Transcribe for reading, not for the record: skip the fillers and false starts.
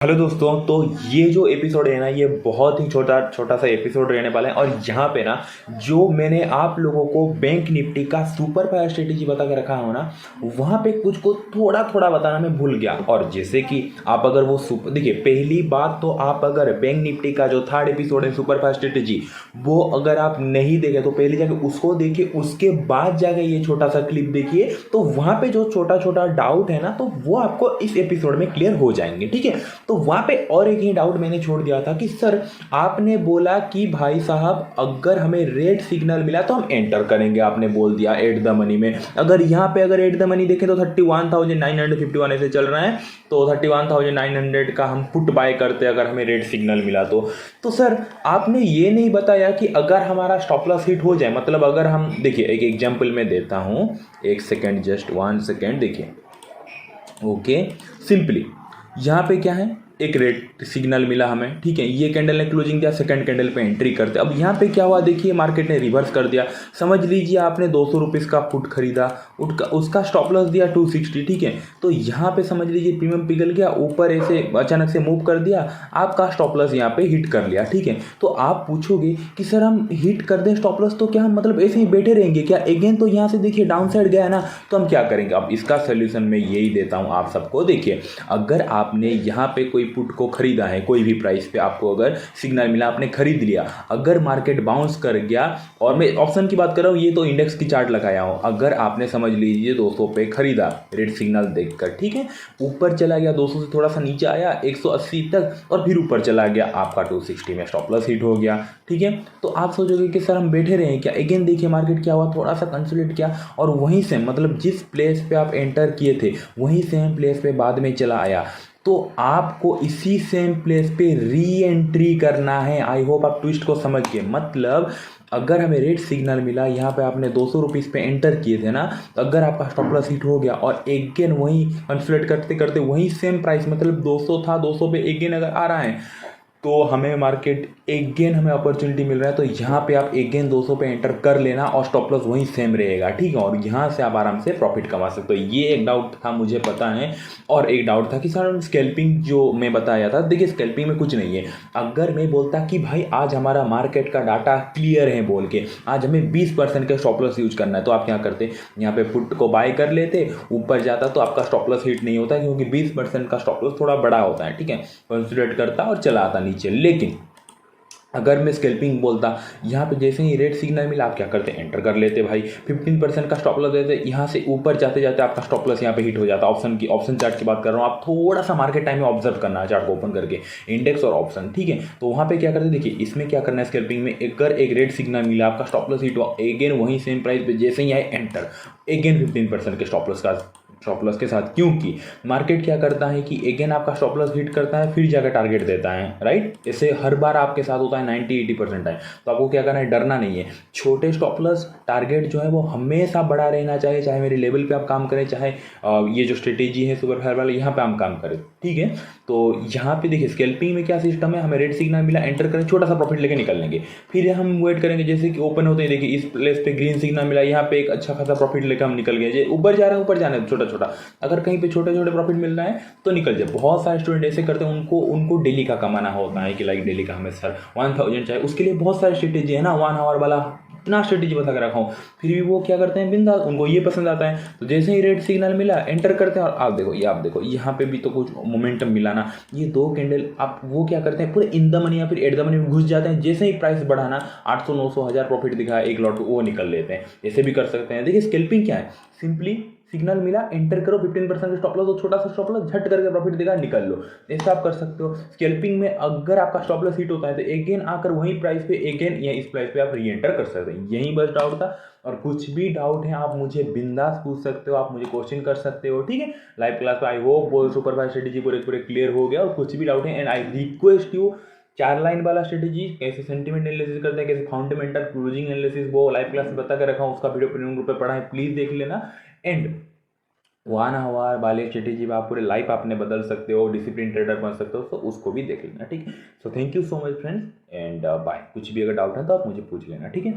Hello दोस्तों। तो ये जो एपिसोड है ना, ये बहुत ही छोटा छोटा सा एपिसोड रहने वाला है। और यहाँ पे ना जो मैंने आप लोगों को बैंक निफ्टी का सुपर फायर स्ट्रेटेजी बता के रखा हो ना, वहाँ पे कुछ को थोड़ा थोड़ा बताना मैं भूल गया। और जैसे कि आप अगर वो सुपर देखिए, पहली बात तो आप अगर बैंक निफ्टी का जो थर्ड एपिसोड है सुपर फायर स्ट्रेटेजी, वो अगर आप नहीं देखे तो पहले जाके उसको देखिए, उसके बाद जाके ये छोटा सा क्लिप देखिए। तो वहाँ पे जो छोटा छोटा डाउट है ना, तो वो आपको इस एपिसोड में क्लियर हो जाएंगे, ठीक है। तो वहाँ पे और एक ही डाउट मैंने छोड़ दिया था कि सर आपने बोला कि भाई साहब अगर हमें रेड सिग्नल मिला तो हम एंटर करेंगे, आपने बोल दिया एट द मनी में। अगर यहाँ पे अगर एट द मनी देखें तो 31,951 ऐसे चल रहा है। तो 31,900 का हम पुट बाय करते अगर हमें रेड सिग्नल मिला तो सर आपने ये नहीं बताया कि अगर हमारा स्टॉप लॉस हिट हो जाए, मतलब अगर हम देखिए एक एग्जाम्पल मैं देता हूँ, एक सेकेंड, जस्ट 1 सेकेंड देखिए। ओके, सिंपली यहाँ पे क्या है, एक रेड सिग्नल मिला हमें, ठीक है। ये कैंडल ने क्लोजिंग दिया, सेकंड कैंडल पे एंट्री करते। अब यहाँ पे क्या हुआ देखिए, मार्केट ने रिवर्स कर दिया। समझ लीजिए आपने 200 रुपीज़ का पुट खरीदा, उसका स्टॉप लॉस दिया 260, ठीक है। तो यहाँ पे समझ लीजिए प्रीमियम पिघल गया, ऊपर ऐसे अचानक से मूव कर दिया, आपका स्टॉप लॉस यहाँ पे हिट कर लिया, ठीक है। तो आप पूछोगे कि सर हम हिट कर दें स्टॉप लॉस तो क्या हम मतलब ऐसे ही बैठे रहेंगे क्या? अगेन तो यहाँ से देखिए डाउन साइड गया है ना, तो हम क्या करेंगे? अब इसका सोल्यूशन मैं यही देता हूँ आप सबको। देखिए, अगर आपने यहाँ पे कोई पुट को खरीदा है, कोई भी प्राइस पे आपको अगर सिग्नल मिला, आपने खरीद लिया, अगर मार्केट बाउंस कर गया, और मैं ऑप्शन की बात कर रहा हूँ, ये तो इंडेक्स की चार्ट लगाया हूँ, अगर आपने समझ लीजिए 200 पे खरीदा रेड सिग्नल देखकर, ठीक है, ऊपर चला गया 200 से थोड़ा सा नीचे आया 180 तक, और फिर ऊपर चला गया, आपका 260 में स्टॉप लॉस हिट हो गया, ठीक है। तो आप सोचोगे कि सर हम बैठे रहे क्या? अगेन देखिए मार्केट क्या हुआ, थोड़ा सा कंसोलिडेट किया, और वहीं से मतलब जिस प्लेस पे आप एंटर किए थे वहीं सेम प्लेस पे बाद में चला आया। तो आपको इसी सेम प्लेस पे री एंट्री करना है। आई होप आप ट्विस्ट को समझ गए। मतलब अगर हमें रेड सिग्नल मिला, यहाँ पे आपने 200 रुपीज़ पे एंटर किए थे ना, तो अगर आपका स्टॉप लॉस हिट हो गया और एगेन वहीं कंसोलिडेट करते करते वहीं सेम प्राइस, मतलब 200 था, 200 पे एगेन अगर आ रहा है, तो हमें मार्केट एगेन हमें अपॉर्चुनिटी मिल रहा है, तो यहाँ पे आप एगेन 200 पे एंटर कर लेना और स्टॉप लॉस वहीं सेम रहेगा, ठीक है। और यहाँ से आप आराम से प्रॉफिट कमा सकते हो। ये एक डाउट था, मुझे पता है। और एक डाउट था कि सर स्कैल्पिंग जो मैं बताया था, देखिए स्कैल्पिंग में कुछ नहीं है। अगर मैं बोलता कि भाई आज हमारा मार्केट का डाटा क्लियर है बोल के, आज हमें 20% का स्टॉप लॉस यूज करना है, तो आप क्या करते? यहाँ पे पुट को बाय कर लेते, ऊपर जाता तो आपका स्टॉप लॉस हिट नहीं होता, क्योंकि 20% का स्टॉप लॉस थोड़ा बड़ा होता है, ठीक है, कंसिडरेट करता और चला आता नीचे। लेकिन अगर मैं स्कैल्पिंग बोलता, यहाँ पे जैसे ही रेड सिग्नल मिला, आप क्या करते? एंटर कर लेते भाई, 15% का स्टॉप लॉस देते, यहाँ से ऊपर जाते जाते आपका स्टॉप लॉस यहाँ पे हिट हो जाता। ऑप्शन चार्ट की बात कर रहा हूँ, आप थोड़ा सा मार्केट टाइम में ऑब्जर्व करना है चार्ट को ओपन करके, इंडेक्स और ऑप्शन, ठीक है। तो वहाँ पे क्या करते? देखिए इसमें क्या करना है, स्कैल्पिंग में अगर एक रेड सिग्नल मिला, आपका स्टॉप लॉस हिट हुआ, अगेन वहीं सेम प्राइस पे जैसे ही आए एंटर, अगेन 15% के स्टॉप लॉस के साथ, क्योंकि मार्केट क्या करता है कि अगेन आपका स्टॉप लॉस हिट करता है, फिर जाकर टारगेट देता है, राइट। ऐसे हर बार आपके साथ होता है, 90-80% टाइम। तो आपको क्या करना है? डरना नहीं है। छोटे स्टॉप लॉस टारगेट जो है वो हमेशा बड़ा रहना चाहिए, चाहे मेरे लेवल पे आप काम करें, चाहे ये जो स्ट्रेटेजी है सुपर फायर वाला, यहाँ पे हम काम करें, ठीक है। तो यहाँ पे देखिए स्कैल्पिंग में क्या सिस्टम है, हमें रेड सिग्नल मिला, एंटर करें, छोटा सा प्रॉफिट लेके निकल लेंगे, फिर हम वेट करेंगे जैसे कि ओपन होते हैं। देखिए इस प्लेस पे ग्रीन सिग्नल मिला, यहाँ पे एक अच्छा खासा प्रॉफिट लेकर हम निकल गए। ऊपर जा रहे हैं, ऊपर जाना है छोटा छोटा, अगर कहीं पे छोटे छोटे प्रॉफिट मिल रहा है तो निकल जाए। बहुत सारे स्टूडेंट ऐसे करते हैं, उनको डेली का कमाना होता है कि लाइक डेली का हमें सर 1000 चाहिए, उसके लिए बहुत सारी स्ट्रेटेजी है ना, 1 आवर वाला इतना स्ट्रेटेजी बता के रखा हूँ, फिर भी वो क्या करते हैं? बिंदास, उनको ये पसंद आता है। तो जैसे ही रेड सिग्नल मिला, एंटर करते हैं, और आप देखो यहाँ पे भी तो कुछ मोमेंटम मिला ना, ये 2 कैंडल आप वो क्या करते हैं, पूरे इन द मनी या फिर एट द मनी में घुस जाते हैं। जैसे ही प्राइस बढ़ाना, 800 900 1000 प्रॉफिट दिखाया एक लॉट, वो निकल लेते हैं। ऐसे भी कर सकते हैं। देखिए स्कैल्पिंग क्या है, सिंपली सिग्नल मिला, एंटर करो, 15% स्टॉप लॉस, तो छोटा सा स्टॉप लॉस, झट करके प्रॉफिट दिखा, निकल लो। ऐसा आप कर सकते हो। स्कैल्पिंग में अगर आपका स्टॉप लॉस हिट होता है तो अगेन आकर वही प्राइस पे अगेन या इस प्राइस पे आप री एंटर कर सकते हैं। यही बस डाउट था। और कुछ भी डाउट है आप मुझे बिंदास पूछ सकते हो, आप मुझे क्वेश्चन कर सकते हो, ठीक है। लाइव क्लास पे आई होप वो सुपर फास्ट स्ट्रेटेजी पूरे क्लियर हो गया। और कुछ भी डाउट है, and I request you, 4 line वाला स्ट्रेटेजी कैसे सेंटीमेंट एनालिसिस करते हैं, कैसे फाउंडेमेंटल क्लोजिंग एनालिसिस, वो लाइव क्लास में बता कर रखा हूँ, उसका वीडियो प्रीमियम ग्रुप पे पढ़ा है, प्लीज देख लेना। एंड 1 आवर वाले स्ट्रेटेजी में आप पूरे लाइफ आपने बदल सकते हो, डिसिप्लिन ट्रेडर बन सकते हो, तो उसको भी देख लेना, ठीक है। So thank you so much friends, and bye. कुछ भी अगर डाउट है तो आप मुझे पूछ लेना, ठीक है।